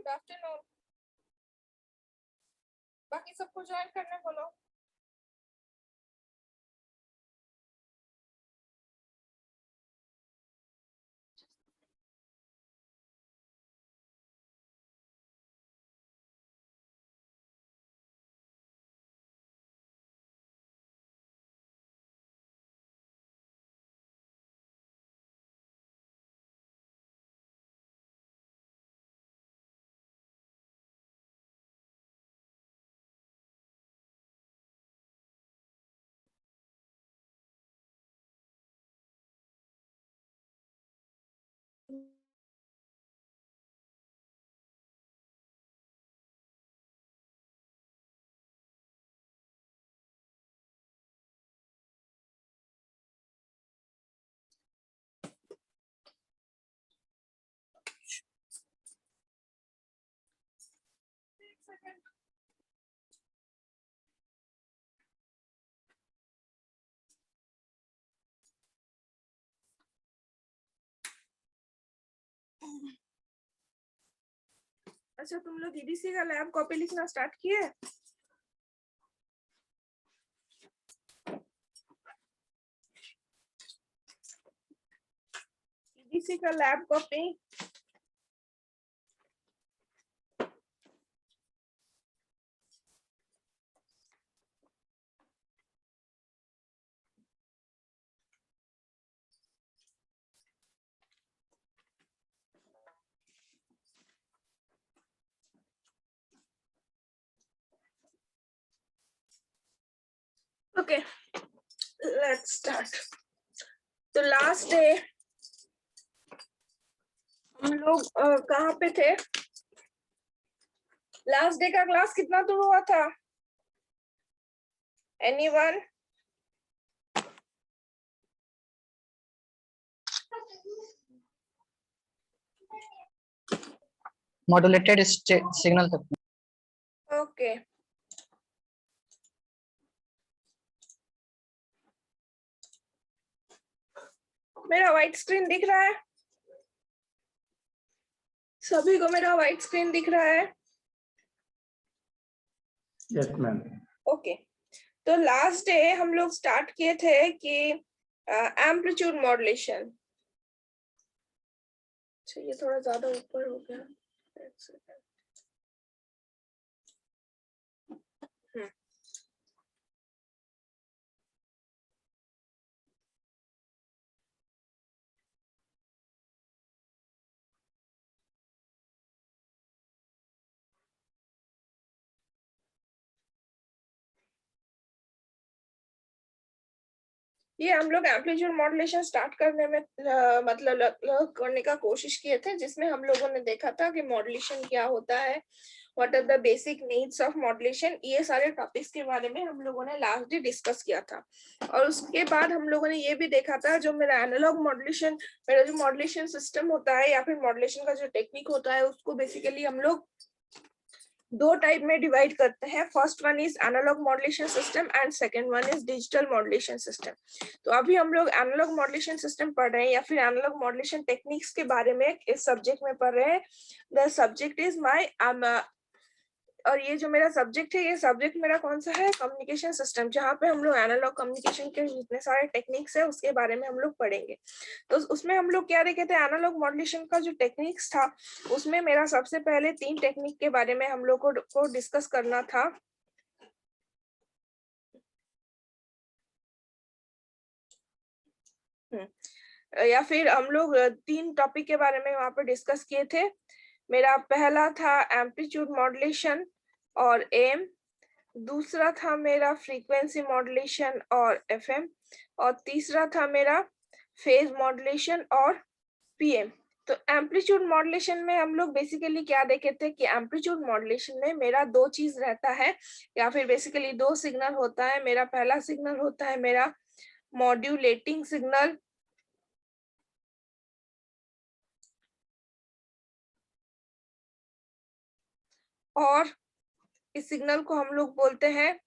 Afternoon. बाकी सबको join करने बोलो। अच्छा, तुम लोग ईडीसी का लैब कॉपी लिखना स्टार्ट किए? ईडीसी का lab copy okay, let's start. तो लास्ट डे हम लोग कहाँ पे थे? लास्ट डे का क्लास कितना दूर हुआ था? एनीवन? मॉड्यूलेटेड सिग्नल तक। ओके, मेरा व्हाइट स्क्रीन दिख रहा है? सभी को मेरा व्हाइट स्क्रीन दिख रहा है? Yes ma'am. ओके, तो लास्ट डे हम लोग स्टार्ट किए थे कि एम्पलीट्यूड मॉड्यूलेशन। अच्छा, ये थोड़ा ज्यादा ऊपर हो गया। एक सेकंड। ये हम लोग एम्पलीट्यूड मॉड्यूलेशन स्टार्ट करने में मतलब करने का कोशिश किए थे, जिसमें हम लोगों ने देखा था कि मॉड्यूलेशन क्या होता है, what are the basic needs of modulation. ये सारे टॉपिक्स के बारे में हम लोगों ने लास्ट डे डिस्कस किया था। और उसके बाद हम लोगों ने ये भी देखा था, जो मेरा एनालॉग मॉड्यूलेशन, मेरा जो मॉड्यूलेशन सिस्टम होता है या फिर मॉड्यूलेशन का जो टेक्निक होता है, उसको बेसिकली हम लोग दो टाइप में डिवाइड करते हैं। First one is analog modulation system and second one is digital modulation system. तो अभी हम लोग एनालॉग मॉड्यूलेशन सिस्टम पढ़ रहे हैं या फिर एनालॉग मॉड्यूलेशन टेक्निक्स के बारे में इस सब्जेक्ट में पढ़ रहे हैं। द सब्जेक्ट इज माय और ये जो मेरा सब्जेक्ट है, ये सब्जेक्ट मेरा कौन सा है? कम्युनिकेशन सिस्टम, जहाँ पे हम लोग एनालॉग कम्युनिकेशन के जितने सारे टेक्निक्स है उसके बारे में हम लोग पढ़ेंगे। तो उसमें हम लोग क्या देखे थे? एनालॉग मॉड्यूलेशन का जो टेक्निक्स था, उसमें मेरा सबसे पहले 3 टेक्निक के बारे में हम लोग को डिस्कस करना था। या फिर हम लोग 3 टॉपिक के बारे में वहां पर डिस्कस किए थे। मेरा पहला था एम्पलीट्यूड मॉड्यूलेशन और एम, दूसरा था मेरा फ्रीक्वेंसी मॉड्यूलेशन और एफएम, और तीसरा था मेरा फेज मॉड्यूलेशन और पीएम। तो एम्पलीट्यूड मॉड्यूलेशन में हम लोग बेसिकली क्या देखे थे कि एम्पलीट्यूड मॉड्यूलेशन में मेरा 2 चीज रहता है, या फिर बेसिकली 2 सिग्नल होता है। मेरा पहला सिग्नल होता है मेरा मॉड्यूलेटिंग सिग्नल, और इस सिग्नल को हम लोग बोलते हैं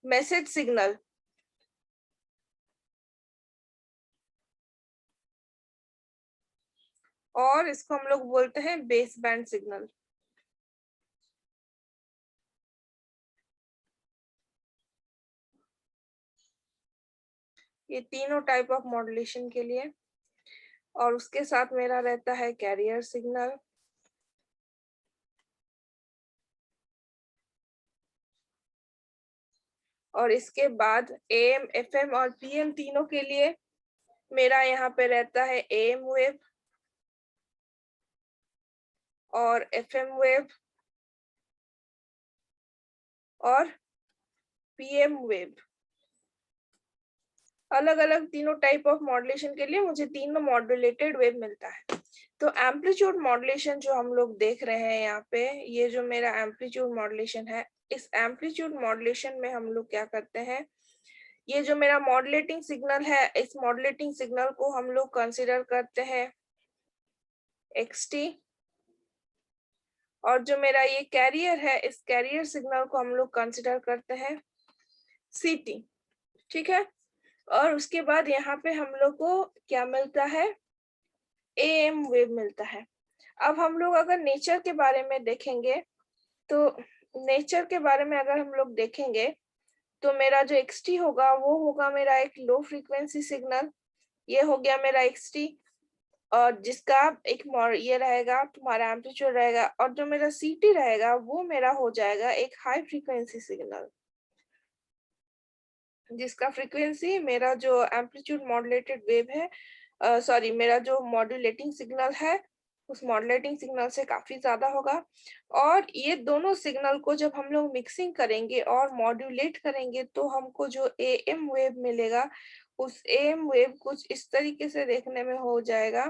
मैसेज सिग्नल, और इसको हम लोग बोलते हैं बेस बैंड सिग्नल। ये तीनों टाइप ऑफ मॉड्यूलेशन के लिए, और उसके साथ मेरा रहता है कैरियर सिग्नल, और इसके बाद AM, FM और PM तीनों के लिए मेरा यहाँ पे रहता है AM वेव और FM वेव और PM वेव। अलग अलग तीनों टाइप ऑफ मॉड्यूलेशन के लिए मुझे तीनों मॉड्यूलेटेड वेव मिलता है। तो एम्पलीट्यूड मॉड्यूलेशन जो हम लोग देख रहे हैं यहाँ पे, ये जो मेरा एम्पलीट्यूड मॉड्यूलेशन है, इस एम्पलीट्यूड मॉड्यूलेशन में हम लोग क्या करते हैं, ये जो मेरा मॉड्यूलेटिंग सिग्नल है, इस मॉड्यूलेटिंग सिग्नल को हम लोग कंसीडर करते हैं XT, और जो मेरा ये कैरियर है, इस कैरियर सिग्नल को हम लोग कंसीडर करते हैं CT। ठीक है, और उसके बाद यहाँ पे हम लोग को क्या मिलता है, AM वेव मिलता है। अब हम लोग अगर नेचर के बारे में देखेंगे, तो नेचर के बारे में अगर हम लोग देखेंगे, तो मेरा जो XT होगा वो होगा मेरा एक लो फ्रीक्वेंसी सिग्नल, ये हो गया मेरा XT, और जिसका एक ये रहेगा तुम्हारा एम्पलीट्यूड रहेगा, और जो मेरा CT रहेगा वो मेरा हो जाएगा एक हाई फ्रीक्वेंसी सिग्नल, जिसका फ्रीक्वेंसी मेरा जो एम्पलीट्यूड मॉड्यूलेटेड वेव है, सॉरी मेरा जो मॉड्यूलेटिंग सिग्नल है उस मॉड्यूलेटिंग सिग्नल से काफी ज्यादा होगा। और ये दोनों सिग्नल को जब हम लोग मिक्सिंग करेंगे और मॉड्यूलेट करेंगे, तो हमको जो AM वेव मिलेगा, उस AM वेव कुछ इस तरीके से देखने में हो जाएगा।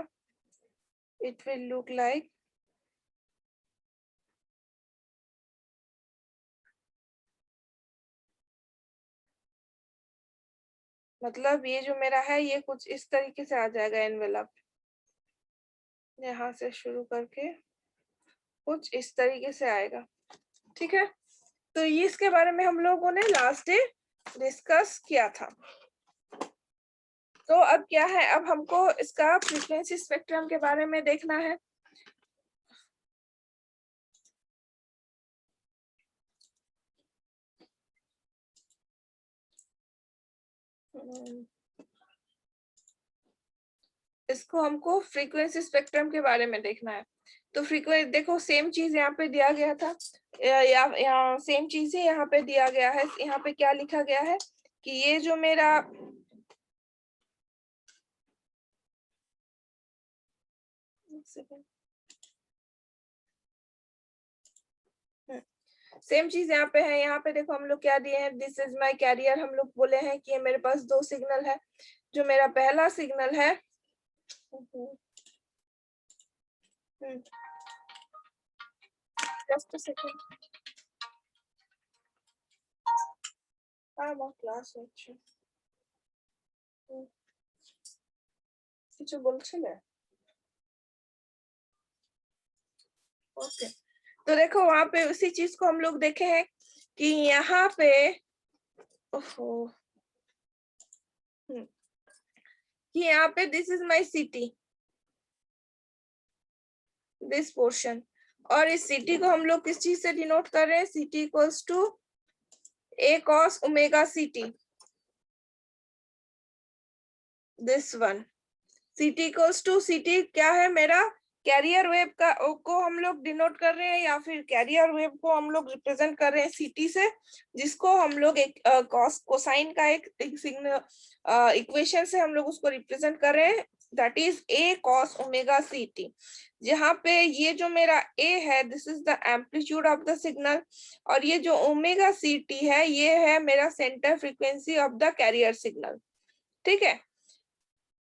इट विल लुक लाइक, मतलब ये जो मेरा है ये कुछ इस तरीके से आ जाएगा एनवेलप, यहाँ से शुरू करके कुछ इस तरीके से आएगा। ठीक है, तो ये इसके बारे में हम लोगों ने लास्ट डे डिस्कस किया था। तो अब क्या है, अब हमको इसका फ्रीक्वेंसी स्पेक्ट्रम के बारे में देखना है। इसको हमको फ्रीक्वेंसी स्पेक्ट्रम के बारे में देखना है। तो फ्रीक्वेंसी देखो, सेम चीज यहाँ पे दिया गया था, या सेम चीज ही यहाँ पे दिया गया है। यहाँ पे क्या लिखा गया है कि ये जो मेरा सेम चीज यहाँ पे है। यहाँ पे देखो हम लोग क्या दिए हैं, दिस इज माई कैरियर, हम लोग बोले हैं कि मेरे पास दो सिग्नल है। जो मेरा पहला सिग्नल है, जस्ट अ सेकंड, আমার ক্লাস হচ্ছে, কিছু বলছিলে? ओके, तो देखो वहां पे उसी चीज को हम लोग देखे हैं कि यहाँ पे कि यहाँ पे this is my city, this portion, और इस सिटी को हम लोग किस चीज से डिनोट कर रहे हैं, CT equals to A cos omega CT, this one. CT equals to CT क्या है, मेरा कैरियर वेव का को हम लोग डिनोट कर रहे हैं, या फिर कैरियर वेव को हम लोग रिप्रेजेंट कर रहे हैं CT से, जिसको हम लोग एक कोसाइन का एक सिग्नल इक्वेशन से हम लोग उसको रिप्रेजेंट कर रहे हैं, that is A cos omega CT। जहाँ पे ये जो मेरा A है, this is the amplitude of the signal, और ये जो ओमेगा CT है, ये है मेरा centre frequency of the carrier signal. ठीक है,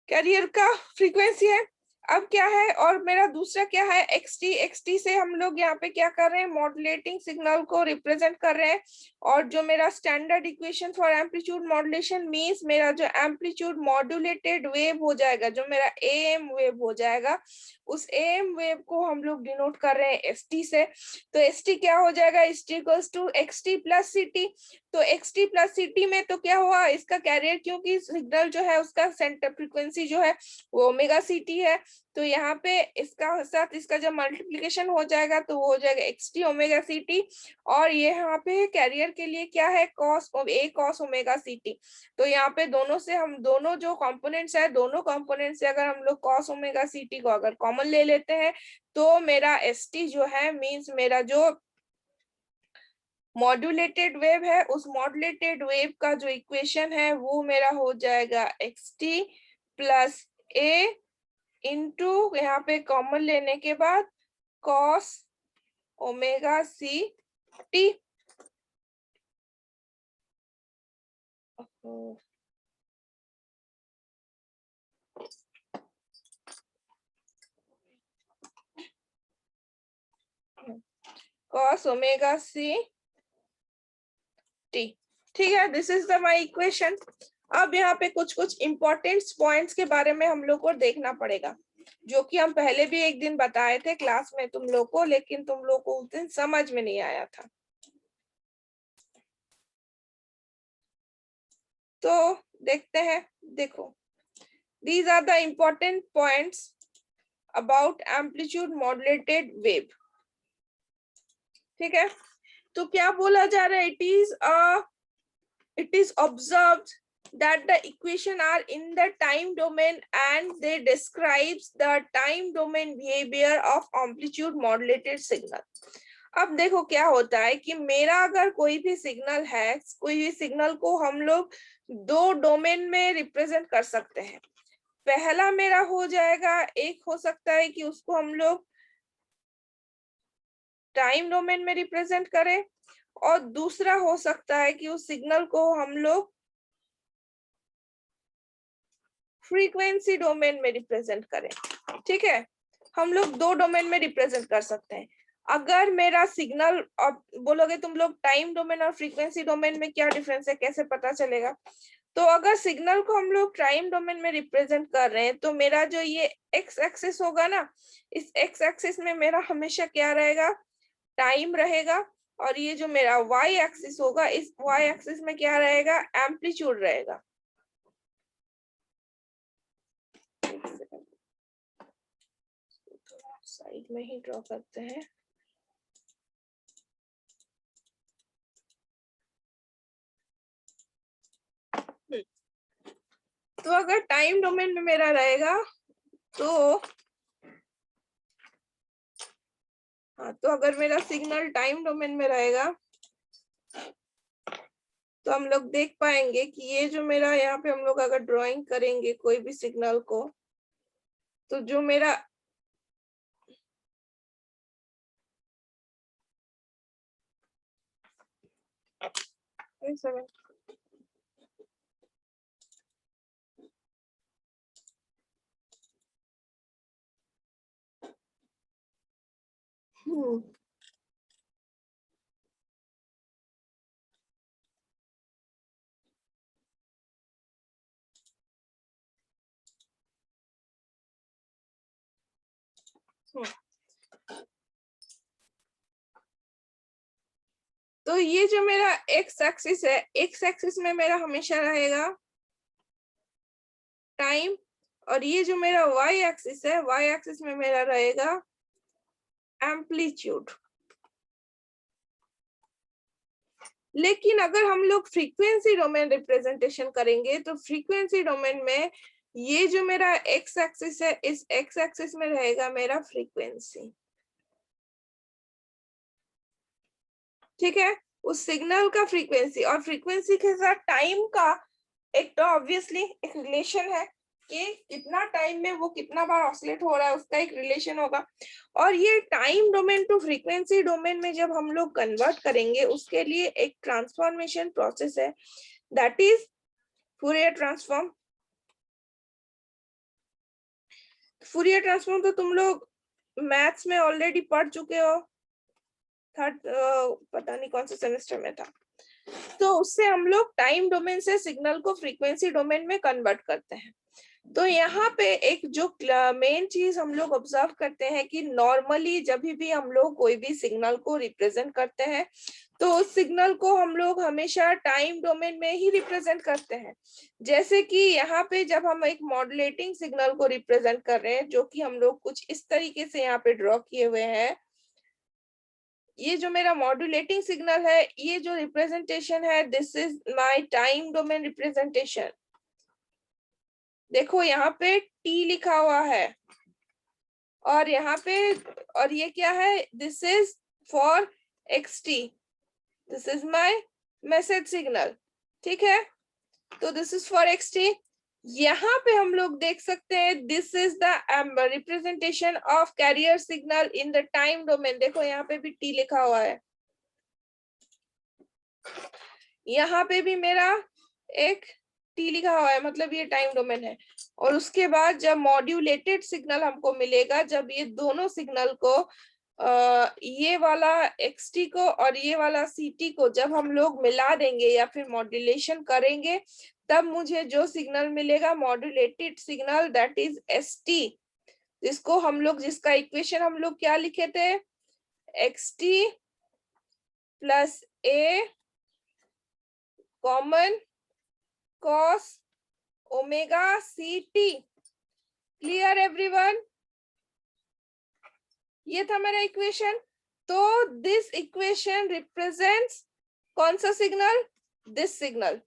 कैरियर का फ्रीक्वेंसी है। अब क्या है, और मेरा दूसरा क्या है, XT से हम लोग यहाँ पे क्या कर रहे हैं, मॉड्यूलेटिंग सिग्नल को रिप्रेजेंट कर रहे हैं। और जो मेरा standard equation for amplitude modulation means मेरा जो एम्पलीट्यूड मॉड्यूलेटेड वेव हो जाएगा, जो मेरा AM वेव हो जाएगा, उस AM वेव को हम लोग डिनोट कर रहे हैं ST से। तो ST क्या हो जाएगा, ST equals to XT plus CT। तो xt प्लस ct में तो क्या हुआ इसका कैरियर, क्योंकि सिग्नल जो है उसका सेंटर फ्रीक्वेंसी जो है वो ओमेगा ct है, तो यहाँ पे इसका साथ इसका जब मल्टीप्लिकेशन हो जाएगा तो वो हो जाएगा xt ओमेगा ct, और ये यहाँ पे कैरियर के लिए क्या है cos ओमेगा ct। तो यहाँ पे दोनों से हम दोनों जो कंपोनेंट्स है, दोनों कंपोनेंट से अगर हम लोग cos ओमेगा ct को अगर कॉमन ले लेते हैं तो मेरा st जो है मींस मेरा जो मॉड्यूलेटेड वेव है उस मॉड्यूलेटेड वेव का जो इक्वेशन है वो मेरा हो जाएगा xt प्लस a इंटू यहाँ पे कॉमन लेने के बाद cos omega C T. cos omega C T, ठीक है, this is the my equation. अब यहाँ पे कुछ कुछ इंपॉर्टेंट पॉइंट्स के बारे में हम लोग को देखना पड़ेगा, जो कि हम पहले भी एक दिन बताए थे क्लास में तुम लोग को, लेकिन तुम लोग को उस दिन समझ में नहीं आया था। तो देखते हैं, देखो these are the important points about amplitude modulated wave, ठीक है। तो क्या बोला जा रहा है, it is observed that the equation are in the time domain and they describes the time domain behavior of amplitude modulated signal। अब देखो क्या होता है कि मेरा अगर कोई भी सिग्नल है, कोई भी सिग्नल को हम लोग दो डोमेन में रिप्रेजेंट कर सकते हैं। पहला मेरा हो जाएगा, एक हो सकता है कि उसको हम लोग टाइम डोमेन में रिप्रेजेंट करें, और दूसरा हो सकता है कि उस सिग्नल को हम लोग फ्रीक्वेंसी डोमेन में रिप्रेजेंट करें, ठीक है। हम लोग दो डोमेन में रिप्रेजेंट कर सकते हैं। अगर मेरा सिग्नल, अब बोलोगे तुम लोग टाइम डोमेन और फ्रीक्वेंसी डोमेन में क्या डिफरेंस है, कैसे पता चलेगा। तो अगर सिग्नल को हम लोग टाइम डोमेन में रिप्रेजेंट कर रहे हैं तो मेरा जो ये एक्स एक्सिस होगा ना, इस एक्स एक्सिस में मेरा हमेशा क्या रहेगा, टाइम रहेगा, और ये जो मेरा वाई एक्सिस होगा, इस वाई एक्सिस में क्या रहेगा, एम्पलीट्यूड रहेगा। साइड में ही ड्रॉ करते हैं। तो अगर टाइम डोमेन में मेरा रहेगा तो तो अगर मेरा सिग्नल टाइम डोमेन में रहेगा तो हम लोग देख पाएंगे कि ये जो मेरा यहाँ पे हम लोग अगर ड्राइंग करेंगे कोई भी सिग्नल को, तो जो मेरा तो ये जो मेरा एक्स एक्सिस है, एक्स एक्सिस में मेरा हमेशा रहेगा टाइम, और ये जो मेरा वाई एक्सिस है, वाई एक्सिस में मेरा रहेगा एम्पलीट्यूड। लेकिन अगर हम लोग फ्रीक्वेंसी डोमेन रिप्रेजेंटेशन करेंगे तो फ्रीक्वेंसी डोमेन में ये जो मेरा एक्स एक्सिस है, इस एक्स एक्सिस में रहेगा मेरा फ्रीक्वेंसी, ठीक है। उस सिग्नल का फ्रीक्वेंसी, और फ्रीक्वेंसी के साथ टाइम का एक तो ऑब्वियसली एक रिलेशन है कि कितना टाइम में वो कितना बार ऑसिलेट हो रहा है, उसका एक रिलेशन होगा। और ये time domain to frequency domain में जब हम लोग कन्वर्ट करेंगे उसके लिए एक ट्रांसफॉर्मेशन प्रोसेस है, that is Fourier transform. Fourier transform तो तुम लोग मैथ्स में ऑलरेडी पढ़ चुके हो, थर्ड पता नहीं कौन से सेमेस्टर में था। तो उससे हम लोग टाइम डोमेन से सिग्नल को फ्रीक्वेंसी डोमेन में कन्वर्ट करते हैं। तो यहाँ पे एक जो मेन चीज हम लोग ऑब्जर्व करते हैं कि नॉर्मली जब भी हम लोग कोई भी सिग्नल को रिप्रेजेंट करते हैं तो उस सिग्नल को हम लोग हमेशा टाइम डोमेन में ही रिप्रेजेंट करते हैं। जैसे कि यहाँ पे जब हम एक मॉड्यूलेटिंग सिग्नल को रिप्रेजेंट कर रहे हैं, जो कि हम लोग कुछ इस तरीके से यहाँ पे ड्रॉ किए हुए हैं, ये जो मेरा मॉड्यूलेटिंग सिग्नल है, ये जो रिप्रेजेंटेशन है, this is my time domain representation. देखो यहाँ पे टी लिखा हुआ है और यहाँ पे, और ये क्या है, this is for xt, this is my message signal, ठीक है। तो दिस इज फॉर xt। यहाँ पे हम लोग देख सकते हैं this is the representation of carrier signal in the time domain. देखो यहाँ पे भी टी लिखा हुआ है, यहाँ पे भी मेरा एक टी लिखा हुआ है, मतलब ये टाइम डोमेन है। और उसके बाद जब मॉड्यूलेटेड सिग्नल हमको मिलेगा, जब ये दोनों सिग्नल को ये वाला xt को और ये वाला ct को जब हम लोग मिला देंगे या फिर मॉड्यूलेशन करेंगे, तब मुझे जो सिग्नल मिलेगा modulated signal, that is st, जिसको हम लोग, जिसका इक्वेशन हम लोग क्या लिखे थे, xt plus a common cos omega ct। Clear everyone? ये था मेरा इक्वेशन। तो दिस इक्वेशन रिप्रेजेंट्स कौन सा सिग्नल, दिस सिग्नल,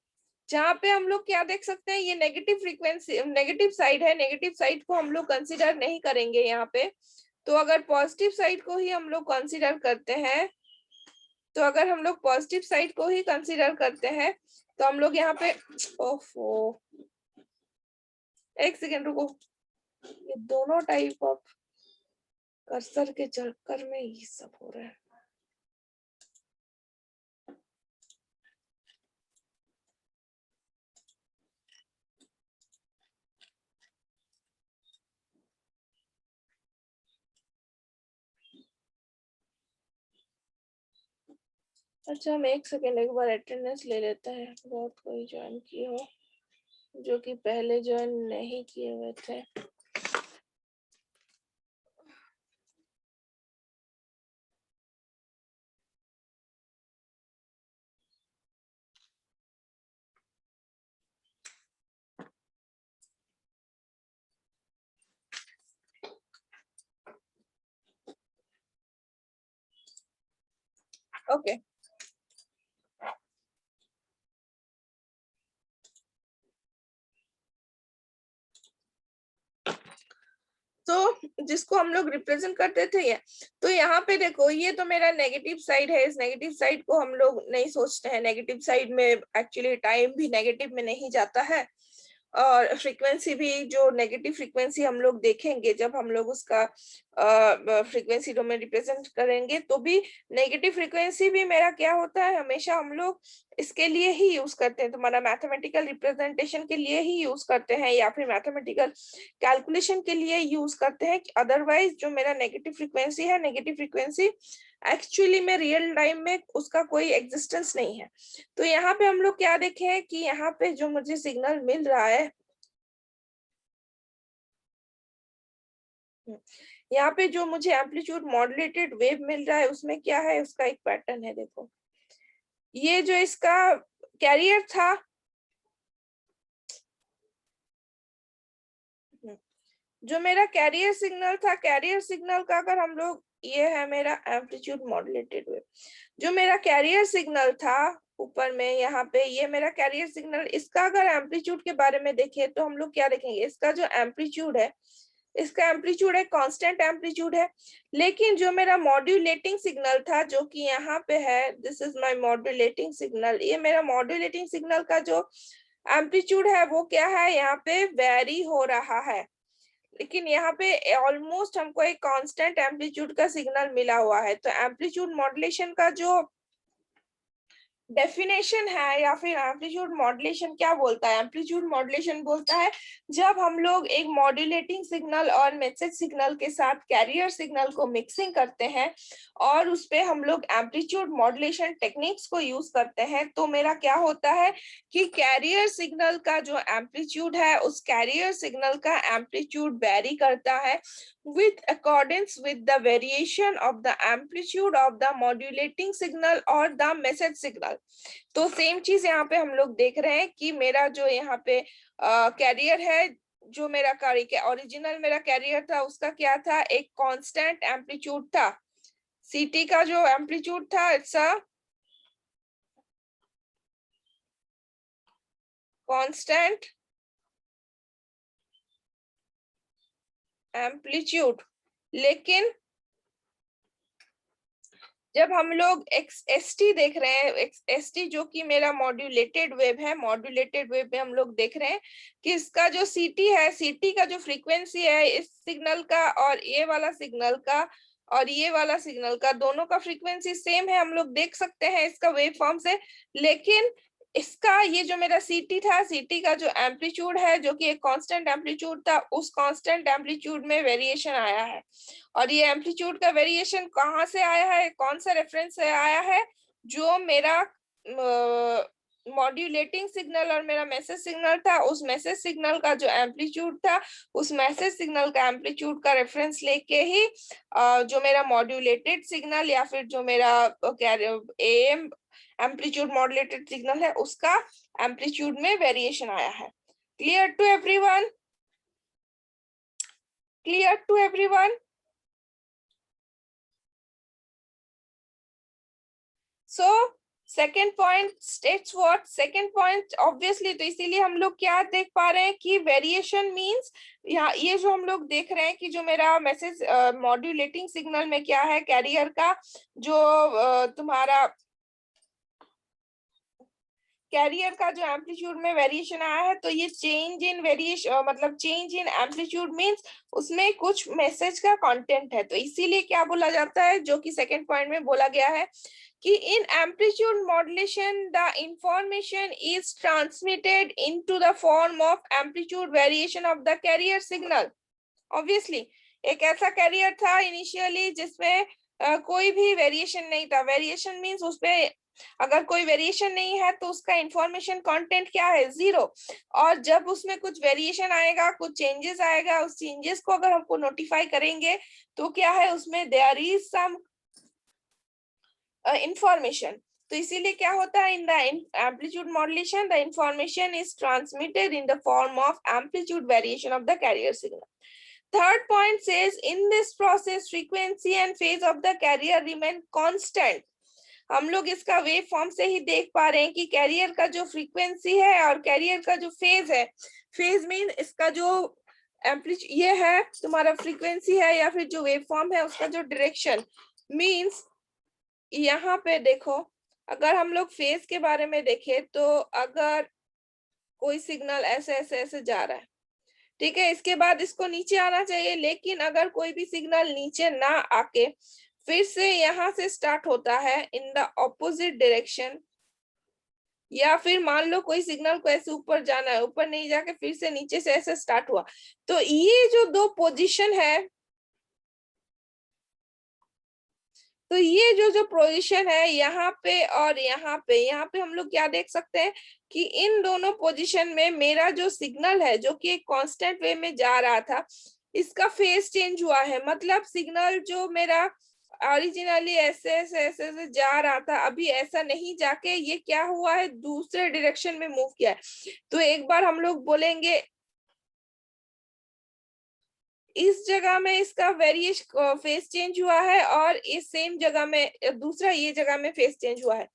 जहां पे हम लोग क्या देख सकते हैं, ये नेगेटिव फ्रीक्वेंसी, नेगेटिव साइड है, नेगेटिव साइड को हम लोग कंसीडर नहीं करेंगे यहाँ पे। तो अगर पॉजिटिव साइड को ही हम लोग कंसीडर करते हैं, तो अगर हम लोग पॉजिटिव साइड को ही कंसीडर करते हैं, तो हम लोग यहाँ पे, ओफो एक सेकेंड रुको, ये दोनों टाइप ऑफ कर्सर के चक्कर में ये सब हो रहा है। अच्छा, हम एक सेकेंड एक बार अटेंडेंस ले लेते हैं, बहुत कोई ज्वाइन किए हो जो कि पहले ज्वाइन नहीं किए हुए थे। ओके, तो जिसको हम लोग रिप्रेजेंट करते थे ये, तो यहाँ पे देखो ये तो मेरा नेगेटिव साइड है, इस नेगेटिव साइड को हम लोग नहीं सोचते हैं। नेगेटिव साइड में एक्चुअली टाइम भी नेगेटिव में नहीं जाता है, और फ्रीक्वेंसी भी, जो नेगेटिव फ्रीक्वेंसी हम लोग देखेंगे जब हम लोग उसका फ्रीक्वेंसी डोमेन रिप्रेजेंट करेंगे, तो भी नेगेटिव फ्रीक्वेंसी भी मेरा क्या होता है, हमेशा हम लोग इसके लिए ही यूज करते हैं, तुम्हारा मैथमेटिकल रिप्रेजेंटेशन के लिए ही यूज करते हैं, या फिर मैथमेटिकल कैलकुलेशन के लिए यूज करते हैं। अदरवाइज जो मेरा नेगेटिव फ्रीक्वेंसी है, नेगेटिव फ्रीक्वेंसी एक्चुअली में रियल टाइम में उसका कोई एग्जिस्टेंस नहीं है। तो यहाँ पे हम लोग क्या देखे हैं कि यहाँ पे जो मुझे सिग्नल मिल रहा है, यहाँ पे जो मुझे एम्पलीट्यूड मॉड्यूलेटेड वेव मिल रहा है, उसमें क्या है, उसका एक पैटर्न है। देखो ये जो इसका कैरियर था, जो मेरा कैरियर सिग्नल था, कैरियर सिग्नल का अगर हम लोग, ये है मेरा एम्पलीट्यूड मॉड्यूलेटेड वेव, जो मेरा कैरियर सिग्नल था ऊपर में, यहाँ पे ये मेरा कैरियर सिग्नल, इसका अगर एम्पलीट्यूड के बारे में देखें तो हम लोग क्या देखेंगे, इसका जो एम्पलीट्यूड है, इसका एम्पलीट्यूड है कांस्टेंट एम्पलीट्यूड है। लेकिन जो मेरा मॉड्यूलेटिंग सिग्नल था, जो कि यहाँ पे है, this is my modulating signal, ये मेरा मॉड्यूलेटिंग सिग्नल का जो एम्पलीट्यूड है वो क्या है, यहाँ पे वेरी हो रहा है। लेकिन यहाँ पे ऑलमोस्ट हमको एक कांस्टेंट एम्पलीट्यूड का सिग्नल मिला हुआ है। तो एम्पलीट्यूड मॉड्यूलेशन का जो डेफिनेशन है या फिर एम्पलीट्यूड मॉड्यूलेशन क्या बोलता है? एम्पलीट्यूड मॉड्यूलेशन बोलता है जब हम लोग एक मॉड्यूलेटिंग सिग्नल और मैसेज सिग्नल के साथ कैरियर सिग्नल को मिक्सिंग करते हैं और उस पे हम लोग एम्पलीट्यूड मॉड्यूलेशन टेक्निक्स को यूज करते हैं, तो मेरा क्या होता है कि कैरियर सिग्नल का जो एम्पलीट्यूड है उस कैरियर सिग्नल का एम्पलीट्यूड वेरी करता है with accordance with the variation of the amplitude of the modulating signal or the message signal। तो सेम चीज यहाँ पे हम लोग देख रहे हैं कि मेरा जो यहाँ पे कैरियर है, जो मेरा ओरिजिनल मेरा कैरियर था उसका क्या था, एक कांस्टेंट एम्पलीट्यूड था। सीटी का जो एम्पलीट्यूड था इट्स अ कांस्टेंट एम्पलीट्यूड। लेकिन जब हम लोग एसटी देख रहे हैं, एसटी जो कि मेरा मॉड्यूलेटेड वेव है, मॉड्यूलेटेड वेव में हम लोग देख रहे हैं कि इसका जो सीटी है, सीटी का जो फ्रीक्वेंसी है इस सिग्नल का और ये वाला सिग्नल का और ये वाला सिग्नल का, दोनों का फ्रीक्वेंसी सेम है, हम लोग देख सकते हैं इसका वेव फॉर्म से। लेकिन इसका ये जो मेरा सीटी था, सीटी का जो एम्पलीट्यूड है जो कि एक कांस्टेंट एम्पलीट्यूड था, उस कांस्टेंट एम्पलीट्यूड में वेरिएशन आया है। और ये एम्पलीट्यूड का वेरिएशन कहाँ से आया है, कौन सा रेफरेंस से आया है? जो मेरा मॉड्यूलेटिंग सिग्नल और मेरा मैसेज सिग्नल था, उस मैसेज सिग्नल का जो एम्पलीट्यूड था, उस मैसेज सिग्नल का एम्पलीट्यूड का रेफरेंस लेके ही जो मेरा मॉड्यूलेटेड सिग्नल या फिर जो मेरा एएम एम्पलीट्यूड मॉड्यूलेटेड सिग्नल है उसका एम्पलीट्यूड में वेरिएशन आया है। Clear to everyone? Clear to everyone? So second point states what? Second point obviously, तो इसीलिए हम लोग क्या देख पा रहे हैं कि वेरिएशन मींस यहाँ ये जो हम लोग देख रहे हैं कि जो मेरा मैसेज मॉड्यूलेटिंग सिग्नल में क्या है, कैरियर का जो तुम्हारा कैरियर का जो एम्पलीट्यूड में वेरिएशन आया है, तो ये चेंज इन वेरिएशन मतलब चेंज इन एम्पलीट्यूड मींस उसमें कुछ मैसेज का कंटेंट है। तो इसीलिए क्या बोला जाता है, जो कि सेकंड पॉइंट में बोला गया है कि in amplitude modulation the information is transmitted into the form of amplitude variation of the carrier signal। obviously एक ऐसा कैरियर था इनिशियली जिसमें कोई भी वेरिएशन नहीं था। वेरिएशन मींस उसपे अगर कोई वेरिएशन नहीं है तो उसका इंफॉर्मेशन कंटेंट क्या है, जीरो। और जब उसमें कुछ वेरिएशन आएगा, कुछ चेंजेस आएगा, उस चेंजेस को अगर हमको नोटिफाई करेंगे तो क्या है उसमें देयर इज सम इंफॉर्मेशन। तो इसीलिए क्या होता है, in the amplitude modulation the information is transmitted in the form of amplitude variation of the carrier signal. Third point says in this process frequency and phase of the carrier remain constant. हम लोग इसका wave form से ही देख पा रहे हैं कि career का जो फ्रीक्वेंसी है और कैरियर का जो फेज है, फेज मीन इसका जो एम्पलीट्यूड ये है तुम्हारा फ्रीक्वेंसी है या फिर जो वेव फॉर्म है उसका जो डायरेक्शन मींस यहाँ पे देखो, अगर हम लोग फेज के बारे में देखें तो अगर कोई सिग्नल ऐसे ऐसे ऐसे जा रहा है, ठीक है, इसके बाद इसको नीचे आना चाहिए, लेकिन अगर कोई भी सिग्नल नीचे ना आके फिर से यहाँ से स्टार्ट होता है इन द ऑपोजिट डायरेक्शन, या फिर मान लो कोई सिग्नल को ऐसे ऊपर जाना है, ऊपर नहीं जाके फिर से नीचे से ऐसे स्टार्ट हुआ, तो ये जो दो पोजीशन है, तो ये जो पोजीशन है यहाँ पे और यहाँ पे हम लोग क्या देख सकते हैं कि इन दोनों पोजीशन में मेरा जो सिग्नल है जो कि एक कांस्टेंट वे में जा रहा था, इसका फेज चेंज हुआ है। मतलब सिग्नल जो मेरा ओरिजिनली ऐसे ऐसे ऐसे ऐसे जा रहा था, अभी ऐसा नहीं जाके ये क्या हुआ है, दूसरे डायरेक्शन में मूव किया है। तो एक बार हम लोग बोलेंगे इस जगह में इसका वेरिएशन फेस चेंज हुआ है और इस सेम जगह में दूसरा ये जगह में फेस चेंज हुआ है।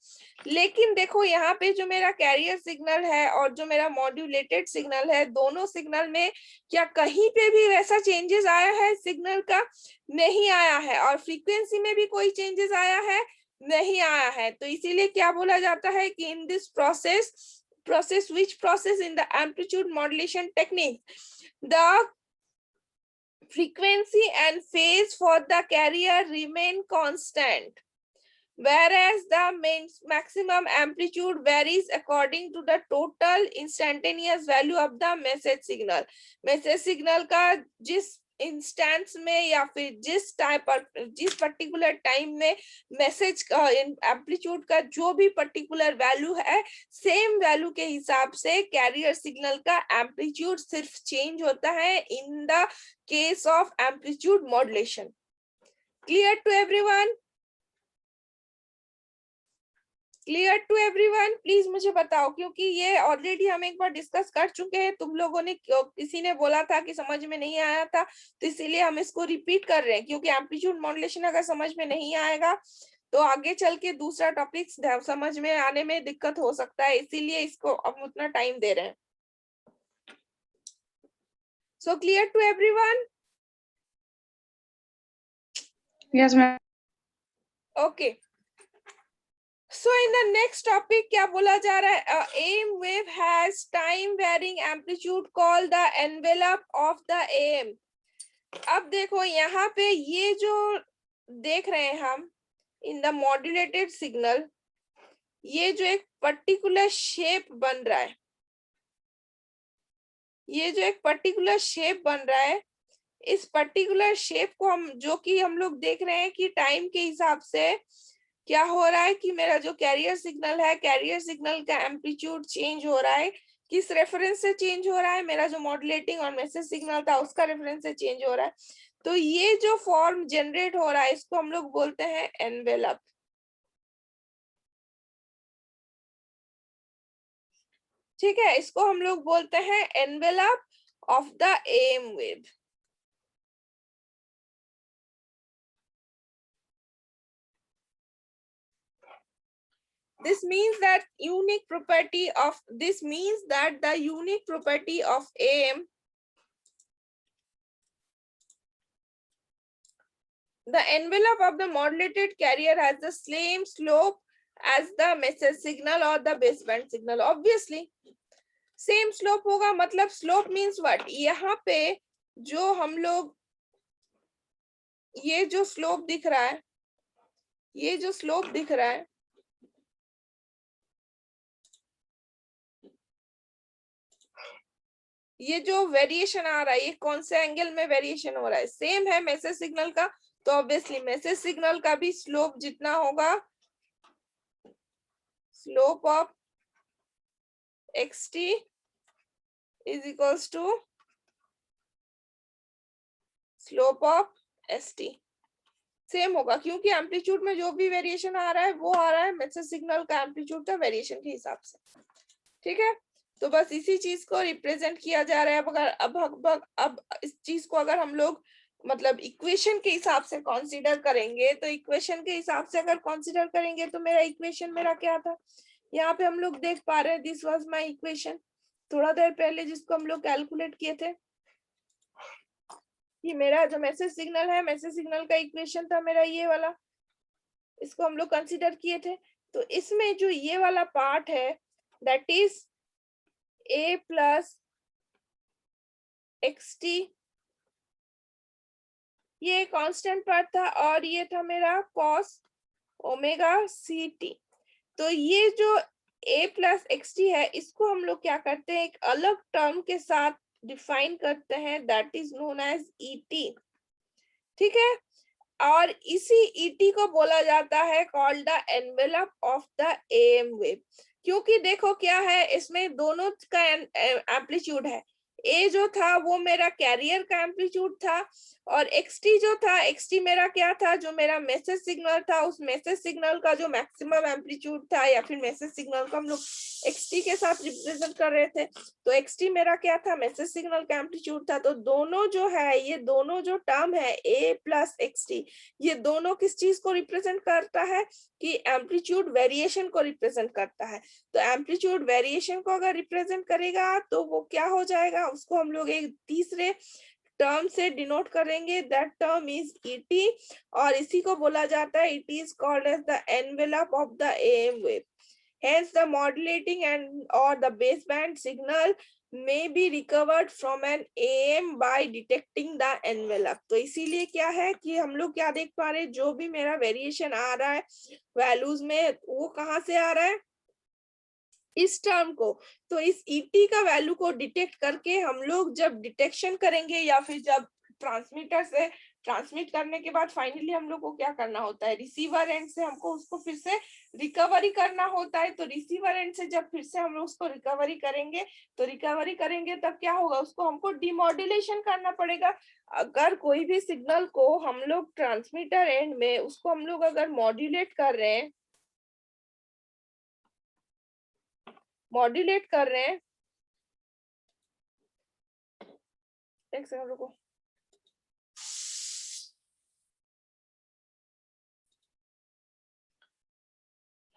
लेकिन देखो यहाँ पे जो मेरा कैरियर सिग्नल है और जो मेरा मॉड्यूलेटेड सिग्नल है, दोनों सिग्नल में क्या कहीं पे भी वैसा चेंजेस आया है सिग्नल का? नहीं आया है। और फ्रीक्वेंसी में भी कोई चेंजेस आया है? नहीं आया है। तो इसीलिए क्या बोला जाता है कि इन this process which process in the amplitude modulation technique the frequency and phase for the carrier remain constant। whereas the maximum amplitude varies according to the total instantaneous value of the message signal. Message signal का जिस instance में या फिर जिस particular time में message का amplitude का जो भी पर्टिकुलर वैल्यू है, सेम वैल्यू के हिसाब से कैरियर सिग्नल का एम्पलीट्यूड सिर्फ चेंज होता है in the case of amplitude modulation. Clear to everyone? Clear to everyone? Please मुझे बताओ, क्योंकि ये ऑलरेडी हम एक बार डिस्कस कर चुके हैं. तुम लोगों ने, किसी ने बोला था कि समझ में नहीं आया था, तो इसीलिए हम इसको रिपीट कर रहे हैं, क्योंकि एम्पलीट्यूड मॉड्यूलेशन अगर समझ में नहीं आएगा तो आगे चल के दूसरा टॉपिक समझ में आने में दिक्कत हो सकता है, इसीलिए इसको हम उतना टाइम दे रहे हैं. So clear to everyone? Yes ma'am. Okay. So in the next topic क्या बोला जा रहा है? AM wave has time varying amplitude called the envelope of the AM. अब देखो यहाँ पे ये जो देख रहे हैं हम in the modulated signal, ये जो एक पर्टिकुलर शेप बन रहा है, ये जो एक पर्टिकुलर शेप बन रहा है, इस पर्टिकुलर शेप को हम, जो कि हम लोग देख रहे हैं कि टाइम के हिसाब से क्या हो रहा है कि मेरा जो कैरियर सिग्नल है, कैरियर सिग्नल का एम्पलीट्यूड चेंज हो रहा है. किस रेफरेंस से चेंज हो रहा है? मेरा जो मॉड्यूलेटिंग और मैसेज सिग्नल था उसका रेफरेंस से चेंज हो रहा है. तो ये जो फॉर्म जनरेट हो रहा है इसको हम लोग बोलते हैं एनवेलप. ठीक है, इसको हम लोग बोलते हैं envelope of the AM wave. This means that the unique property of AM, the envelope of the modulated carrier has the same slope as the message signal or the baseband signal. Obviously, same slope होगा. मतलब slope means what? यहाँ पे जो हम लोग, ये जो slope दिख रहा है, ये जो slope दिख रहा है, ये जो वेरिएशन आ रहा है, ये कौन से एंगल में वेरिएशन हो रहा है? सेम है मैसेज सिग्नल का. तो ऑब्वियसली मैसेज सिग्नल का भी स्लोप जितना होगा, slope of xt is equals to slope of st. Same होगा, क्योंकि एम्पलीट्यूड में जो भी वेरिएशन आ रहा है वो आ रहा है मैसेज सिग्नल का एम्पलीट्यूड का वेरिएशन के हिसाब से. ठीक है, तो बस इसी चीज को रिप्रेजेंट किया जा रहा है. अब इस चीज को अगर हम लोग मतलब इक्वेशन के हिसाब से कंसीडर करेंगे, तो इक्वेशन के हिसाब से अगर कंसीडर करेंगे तो मेरा इक्वेशन मेरा क्या था? यहाँ पे हम लोग देख पा रहे हैं, दिस वाज माय इक्वेशन थोड़ा देर पहले जिसको हम लोग कैलकुलेट किए थे. ये मेरा जो मैसेज सिग्नल है, मैसेज सिग्नल का इक्वेशन था मेरा ये वाला, इसको हम लोग कंसीडर किए थे. तो इसमें जो ये वाला पार्ट है, that is a plus xt, ये कांस्टेंट पार्ट था, और ये था मेरा cos ओमेगा ct. तो ये जो a प्लस xt है, इसको हम लोग क्या करते हैं, एक अलग टर्म के साथ डिफाइन करते हैं, that is known as et. ठीक है, और इसी et को बोला जाता है called the envelope of the AM wave. क्योंकि देखो क्या है, इसमें दोनों का एम्पलीट्यूड है. ए जो था वो मेरा कैरियर का एम्पलीट्यूड था, और एक्सटी जो था, एक्सटी मेरा क्या था, जो मेरा मैसेज सिग्नल था, उस मैसेज सिग्नल का जो मैक्सिमम एम्पलीट्यूड था, या फिर मैसेज सिग्नल को हम लोग एक्सटी के साथ रिप्रेजेंट कर रहे थे. तो एक्सटी मेरा क्या था, मैसेज सिग्नल का एम्पलीट्यूड था. तो दोनों जो है, ये दोनों जो टर्म है ए प्लस एक्सटी, ये दोनों किस चीज को रिप्रेजेंट करता है कि एम्पलीट्यूड वेरिएशन को रिप्रेजेंट करता है. तो एम्पलीट्यूड वेरिएशन को अगर रिप्रेजेंट करेगा तो वो क्या हो जाएगा, उसको हम लोग एक तीसरे टर्म से डिनोट करेंगे, दैट टर्म इज et, और इसी को बोला जाता है, it is called as the envelope of the AM wave. Hence the modulating and or the baseband signal may be recovered from an AM by detecting the envelope। तो इसीलिए क्या है कि हम लोग क्या देख पा रहे हैं, जो भी मेरा वेरिएशन आ रहा है वैल्यूज में, वो कहाँ से आ रहा है, इस टर्म को। तो इस ईटी का वैल्यू को डिटेक्ट करके हम लोग जब डिटेक्शन करेंगे या फिर जब ट्रांसमीटर से ट्रांसमिट करने के बाद फाइनली हम लोग को क्या करना होता है, रिसीवर एंड से हमको उसको फिर से रिकवरी करना होता है। तो रिसीवर एंड से जब फिर से हम लोग उसको रिकवरी करेंगे तब क्या होगा, उसको हमको डिमॉड्यूलेशन करना पड़ेगा। अगर कोई भी सिग्नल को हम लोग ट्रांसमीटर एंड में उसको हम लोग अगर मॉड्यूलेट कर रहे हैं एक सेकंड रुको।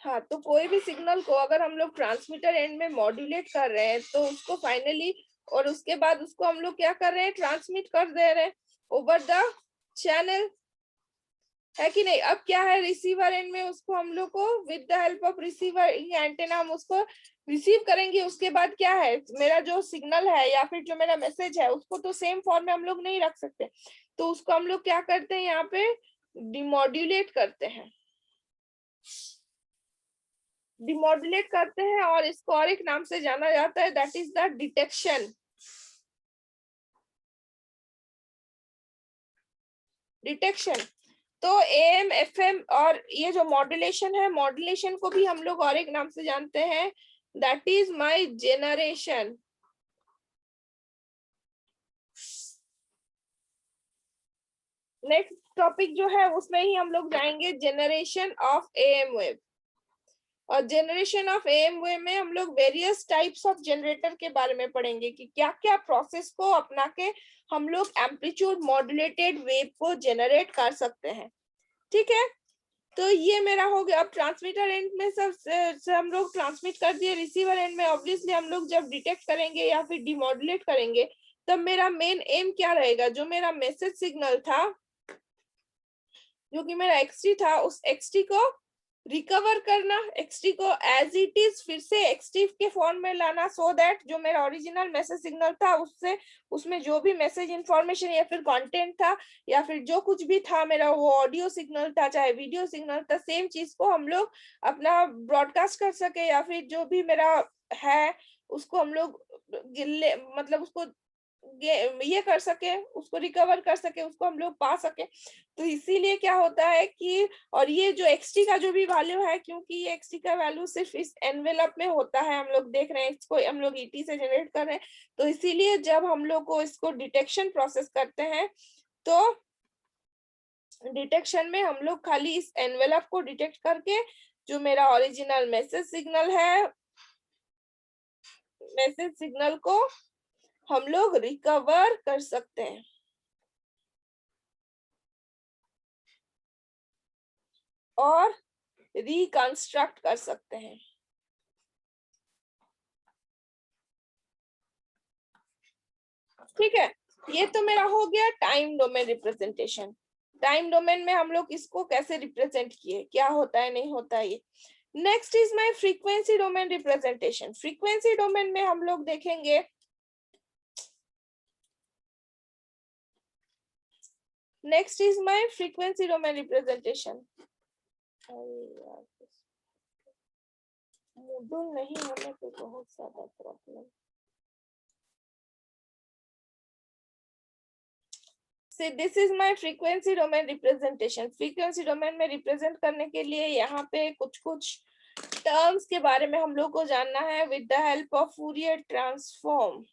हाँ, तो कोई भी सिग्नल को अगर हम लोग ट्रांसमीटर एंड में मॉड्यूलेट कर रहे हैं तो उसको फाइनली और उसके बाद उसको हम लोग क्या कर रहे हैं, ट्रांसमिट कर दे रहे हैं ओवर द चैनल, है कि नहीं। अब क्या है, रिसीवर एंड में उसको हम लोग को with the help of receiver antenna हम उसको रिसीव करेंगे। उसके बाद क्या है, मेरा जो सिग्नल है या फिर जो मेरा मैसेज है उसको तो सेम फॉर्म में हम लोग नहीं रख सकते, तो उसको हम लोग क्या करते हैं, यहाँ पे डिमॉड्यूलेट करते हैं और इसको और एक नाम से जाना जाता है, दैट इज द डिटेक्शन। तो एम एफ एम और ये जो मॉड्यूलेशन है, मॉड्यूलेशन को भी हम लोग और एक नाम से जानते हैं, that is my generation. Next topic जो है उसमें ही हम लोग जाएंगे, जेनरेशन ऑफ एएम वेव। और जनरेशन ऑफ एएम वेव में हम लोग वेरियस टाइप्स ऑफ जनरेटर के बारे में पढ़ेंगे कि क्या क्या प्रोसेस को अपना के हम लोग एम्पलीट्यूड मॉड्यूलेटेड वेव को जनरेट कर सकते हैं। ठीक है, तो ये मेरा हो गया। अब ट्रांसमीटर एंड में सब से हम लोग ट्रांसमिट कर दिए, रिसीवर एंड में ऑब्वियसली हम लोग जब डिटेक्ट करेंगे या फिर डिमॉड्यूलेट करेंगे तब मेरा मेन एम क्या रहेगा, जो मेरा मैसेज सिग्नल था, जो कि मेरा एक्सटी था, उस एक्सटी को रिकवर करना, एक्सटी को एज इट इज फिर से एक्सटी के फॉर्म में लाना, सो दैट जो मेरा ओरिजिनल मैसेज सिग्नल था उससे उसमें जो भी मैसेज इंफॉर्मेशन या फिर कंटेंट था या फिर जो कुछ भी था मेरा, वो ऑडियो सिग्नल था चाहे वीडियो सिग्नल था, सेम चीज को हम लोग अपना ब्रॉडकास्ट कर सके या फिर जो भी मेरा है उसको हम लोग गिल्ले मतलब उसको ये कर सके, उसको रिकवर कर सके, उसको हम लोग पा सके। तो इसीलिए क्या होता है कि, और ये जो एक्सटी का जो भी वैल्यू है, क्योंकि ये एक्सटी का वैल्यू सिर्फ इस एनवेलप में होता है, हम लोग देख रहे हैं इसको हम लोग ईटी से जनरेट कर रहे हैं, तो इसीलिए जब हम लोग को इसको डिटेक्शन प्रोसेस करते हैं तो डिटेक्शन में हम लोग खाली इस एनवेलप को डिटेक्ट करके जो मेरा ओरिजिनल मैसेज सिग्नल को हम लोग रिकवर कर सकते हैं और रिकंस्ट्रक्ट कर सकते हैं। ठीक है, ये तो मेरा हो गया time domain representation. Time domain में हम लोग इसको कैसे रिप्रेजेंट किए, क्या होता है नहीं होता है ये। Next is my frequency domain representation. Frequency domain में हम लोग देखेंगे next is my frequency domain representation. Module नहीं होने पे बहुत ज्यादा problem. This is my frequency domain representation. Frequency domain में रिप्रेजेंट करने के लिए यहाँ पे कुछ कुछ टर्म्स के बारे में हम लोग को जानना है with the help of Fourier transform.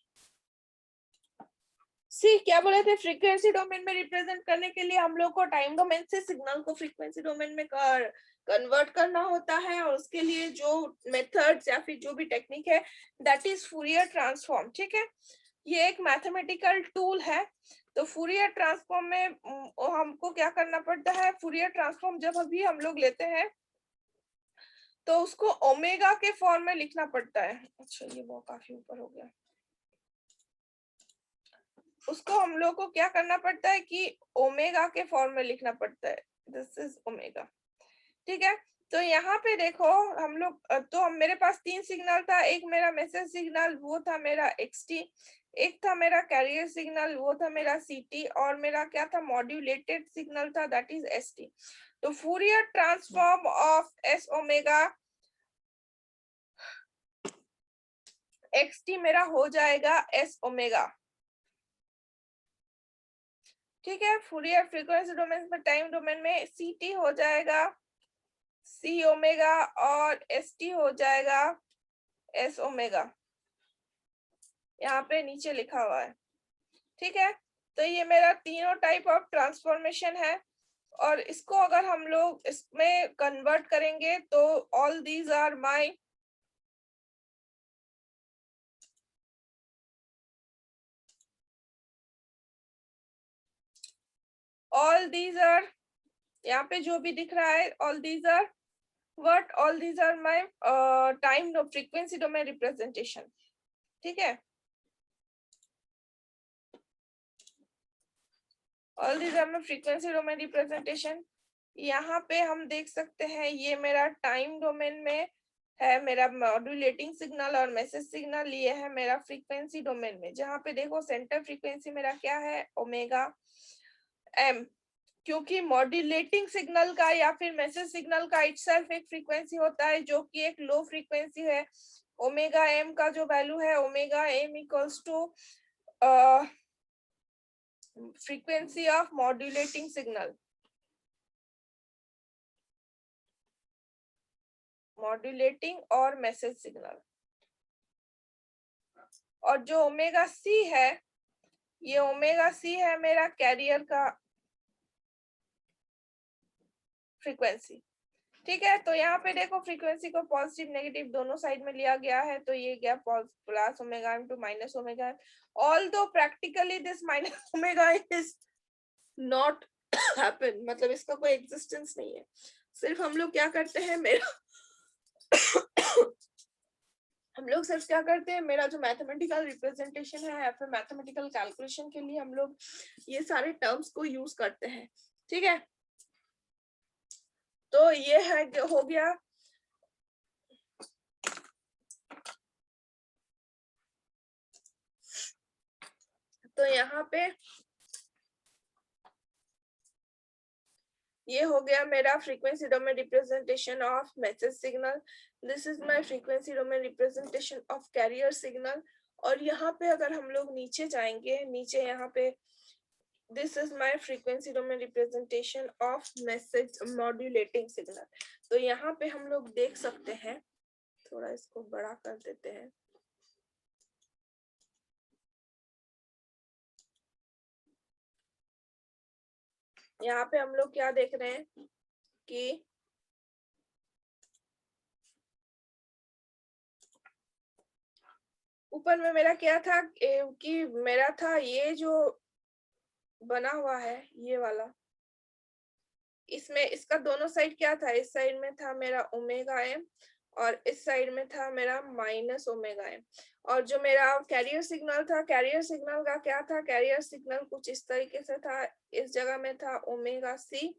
सी क्या बोले थे, फ्रीक्वेंसी डोमेन में रिप्रेजेंट करने के लिए हम लोग को टाइम डोमेन से सिग्नल को फ्रीक्वेंसी डोमेन में कन्वर्ट करना होता है, और उसके लिए जो मेथड्स या फिर जो भी टेक्निक है दैट इज फूरियर ट्रांसफॉर्म। ठीक है, ये एक मैथमेटिकल टूल है। तो फूरियर ट्रांसफॉर्म में हमको क्या करना पड़ता है, फूरियर ट्रांसफॉर्म जब अभी हम लोग लेते हैं तो उसको ओमेगा के फॉर्म में लिखना पड़ता है। अच्छा, ये वो काफी ऊपर हो गया। उसको हम लोग को क्या करना पड़ता है कि ओमेगा के फॉर्म में लिखना पड़ता है, दिस इज ओमेगा। ठीक है, तो यहाँ पे देखो हम लोग तो मेरे पास 3 सिग्नल था, एक मेरा मैसेज सिग्नल वो था मेरा XT, एक था मेरा कैरियर सिग्नल वो था मेरा CT, और मेरा क्या था मॉड्यूलेटेड सिग्नल था दैट इज ST। तो Fourier transform of S omega XT मेरा हो जाएगा S ओमेगा, ठीक है। फूरियर फ्रीक्वेंसी डोमेन में, टाइम डोमेन में CT हो जाएगा C ओमेगा और ST हो जाएगा S ओमेगा, यहाँ पे नीचे लिखा हुआ है, ठीक है। तो ये मेरा तीनों टाइप ऑफ ट्रांसफॉर्मेशन है, और इसको अगर हम लोग इसमें कन्वर्ट करेंगे तो all these are my all these are, यहाँ पे जो भी दिख रहा है all these are what, all these are my time frequency domain representation, ठीक है। All these are my frequency domain representation. यहाँ पे हम देख सकते हैं ये मेरा टाइम डोमेन में है मेरा मॉड्यूलेटिंग सिग्नल और मैसेज सिग्नल, ये है मेरा फ्रीक्वेंसी डोमेन में, जहाँ पे देखो सेंटर फ्रीक्वेंसी मेरा क्या है ओमेगा एम, क्योंकि मॉड्यूलेटिंग सिग्नल का या फिर मैसेज सिग्नल का इटसेल्फ एक फ्रीक्वेंसी होता है जो कि एक लो फ्रीक्वेंसी है। ओमेगा एम का जो वैल्यू है omega M equals to frequency of modulating signal, modulating और मैसेज सिग्नल। और जो ओमेगा सी है, ये ओमेगा सी है मेरा कैरियर का फ्रीक्वेंसी, ठीक है। तो यहाँ पे देखो फ्रीक्वेंसी को पॉजिटिव नेगेटिव दोनों साइड में लिया गया है, तो ये गया plus omega M to minus omega M, although practically this minus omega is not happen, मतलब इसका कोई एग्जिस्टेंस नहीं है। सिर्फ हम लोग क्या करते हैं मेरा हम लोग सिर्फ क्या करते हैं, मेरा जो मैथमेटिकल रिप्रेजेंटेशन है या फिर मैथमेटिकल कैलकुलेशन के लिए हम लोग ये सारे टर्म्स को यूज करते हैं, ठीक है। तो ये है हो गया। तो यहाँ पे ये हो गया मेरा frequency domain representation of message signal, this is my frequency domain representation of carrier signal. और यहाँ पे अगर हम लोग नीचे जाएंगे, नीचे यहाँ पे this is my frequency domain representation of message modulating signal. तो यहाँ पे हम लोग देख सकते हैं, थोड़ा इसको बड़ा कर देते हैं, यहाँ पे हम लोग क्या देख रहे हैं कि ऊपर में मेरा क्या था कि मेरा था ये जो बना हुआ है ये वाला, इसमें इसका दोनों साइड क्या था, इस साइड में था मेरा ओमेगा एम और इस साइड में था मेरा माइनस ओमेगा एम। और जो मेरा कैरियर सिग्नल था, कैरियर सिग्नल का क्या था, कैरियर सिग्नल कुछ इस तरीके से था, इस जगह में था ओमेगा सी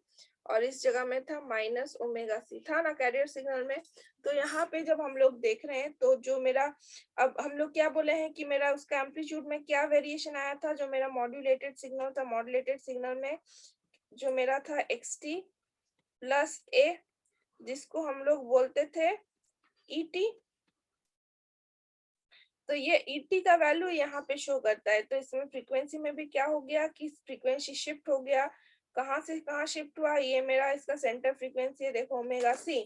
और इस जगह में था माइनस ओमेगा सी, था ना कैरियर सिग्नल में। तो यहाँ पे जब हम लोग देख रहे हैं तो जो मेरा, अब हम लोग क्या बोले हैं कि मेरा उसका एम्पलीट्यूड में क्या वेरिएशन आया था, जो मेरा मॉड्यूलेटेड सिग्नल था, मॉड्यूलेटेड सिग्नल में जो मेरा था XT प्लस A, जिसको हम लोग बोलते थे ET, तो ये ET का वैल्यू यहाँ पे शो करता है। तो इसमें फ्रीक्वेंसी में भी क्या हो गया कि फ्रीक्वेंसी शिफ्ट हो गया, कहाँ से कहाँ शिफ्ट हुआ, ये मेरा इसका सेंटर फ्रीक्वेंसी है, देखो ओमेगा सी,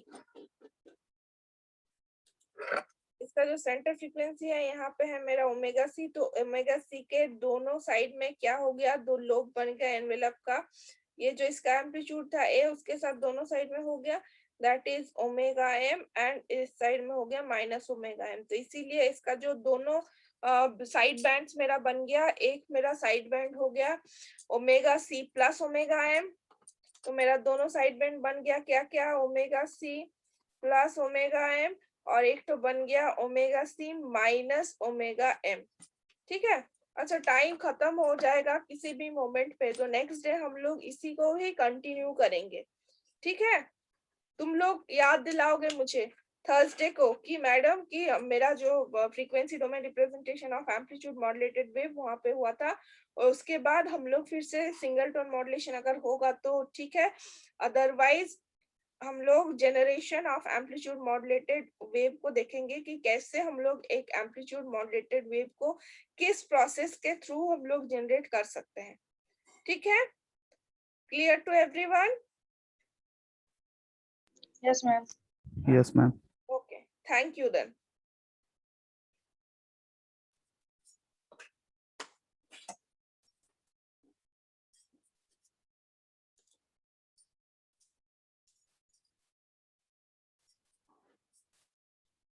इसका जो सेंटर फ्रीक्वेंसी है यहाँ पे है मेरा ओमेगा सी। तो ओमेगा सी के दोनों साइड में क्या हो गया, दो लोब बन गया एनवेलप का, ये जो इसका एम्पलीट्यूड था A उसके साथ दोनों साइड में हो गया that is omega M, and इस साइड में हो गया माइनस ओमेगा एम। तो इसीलिए इसका जो दोनों साइड बैंड्स मेरा बन गया, एक मेरा साइड बैंड हो गया omega C plus omega M, तो मेरा दोनों साइड बैंड बन गया क्या क्या, omega C plus omega M, और एक तो बन गया omega C minus omega M, ठीक है। अच्छा टाइम खत्म हो जाएगा किसी भी मोमेंट पे, तो नेक्स्ट डे हम लोग इसी को ही कंटिन्यू करेंगे, ठीक है। तुम लोग याद दिलाओगे मुझे थर्सडे को कि मैडम कि मेरा जो frequency domain representation of amplitude modulated wave वहां पे हुआ था, और उसके बाद हम लोग फिर से सिंगल टोन मॉड्यूलेशन अगर होगा तो ठीक है, अदरवाइज हम लोग generation of amplitude modulated wave को देखेंगे कि कैसे हम लोग एक एम्पलीट्यूड मॉड्यूलेटेड वेव को किस प्रोसेस के थ्रू हम लोग जनरेट कर सकते हैं। ठीक है, clear to everyone? Yes, ma'am. Yes, ma'am. Okay, thank you then.